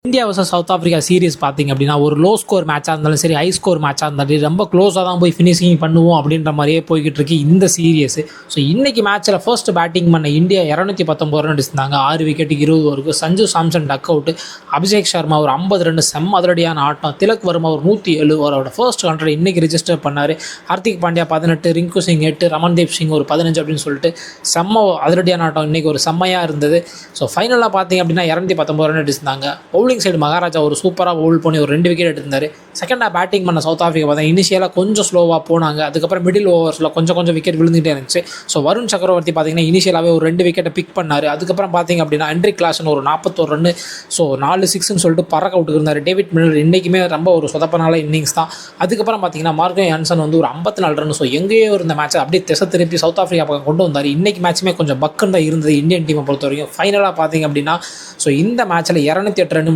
India versus south Africa series பார்த்தீங்க அப்படின்னா ஒரு லோ ஸ்கோர் மேட்சாக இருந்தாலும் சரி, ஹை ஸ்கோர் மேட்சாக இருந்தாலும் ரொம்ப க்ளோஸாக தான் போய் ஃபினிஷிங் பண்ணுவோம் அப்படின்ற மாதிரியே போய்கிட்டு இருக்கு இந்த சீரியஸ். ஸோ இன்னைக்கு மேட்ச்சில் ஃபர்ஸ்ட் பேட்டிங் பண்ண இந்தியா 219 ரன் அடிச்சிருந்தாங்க. 6 விக்கெட்டுக்கு 20 ஓவருக்கு. சஞ்சு சாம்சன் டக் அவுட், அபிஷேக் சர்மா ஒரு 50 ரன் செம்ம அதிரடியான ஆட்டம், திலக் வர்மா ஒரு 107 அவரோட ஃபர்ஸ்ட் 100 இன்னைக்கு ரிஜிஸ்டர் பண்ணார். ஹார்திக் பாண்டியா 18, ரிங்கு சிங் 8, ரமன்தீப் சிங் ஒரு 15 அப்படின்னு சொல்லிட்டு செம்ம அதிரடியான ஆட்டம் இன்னைக்கு ஒரு செம்மையாக இருந்தது. ஸோ ஃபைனலாக பார்த்தீங்க அப்படின்னா 219 ரன் அடிச்சிருந்தாங்க. பவுலிங் சைடு மகாராஜா ஒரு சூப்பராக பவுல் பண்ணி ஒரு 2 விக்கெட் எடுத்திருந்தார். செகண்ட் ஹாஃப் பேட்டிங் பண்ண சவுத் ஆஃப்ரிக்கா பார்த்தா இனிஷியலாக கொஞ்சம் ஸ்லோவாக போனாங்க. அதுக்கப்புறம் மிடில் ஓவர்ஸில் கொஞ்சம் விக்கெட் விழுந்துகிட்டே இருந்துச்சு. ஸோ வருண் சக்கரவர்த்தி பார்த்தீங்கன்னா இனிஷியலாகவே ஒரு 2 விக்கெட்டை பிக் பண்ணார். அதுக்கப்புறம் பார்த்தீங்க அப்படின்னா ஹென்ரிக் கிளாசன் ஒரு 41 ரன், ஸோ 4 6ன்னு சொல்லிட்டு பறக்க விட்டுக்கு இருந்தார். டேவிட் மில்லர் இன்றைக்குமே ரொம்ப ஒரு சொதப்பனால இன்னிங்ஸ் தான். அதுக்கப்புறம் பார்த்தீங்கன்னா மார்கோ யான்சன் வந்து ஒரு 54 ரன். ஸோ எங்கேயோ இருந்த மேட்சை அப்படியே திசை திருப்பி சவுத் ஆஃப்ரிக்கா பக்கம் கொண்டு வந்தார். இன்றைக்கி மேட்சுமே கொஞ்சம் பக்குன்னு தான் இருந்தது இந்தியன் டீமை பொறுத்த வரைக்கும். ஃபைனலாக பார்த்தீங்க அப்படின்னா ஸோ இந்த மேட்ச்சில் 208 ரன்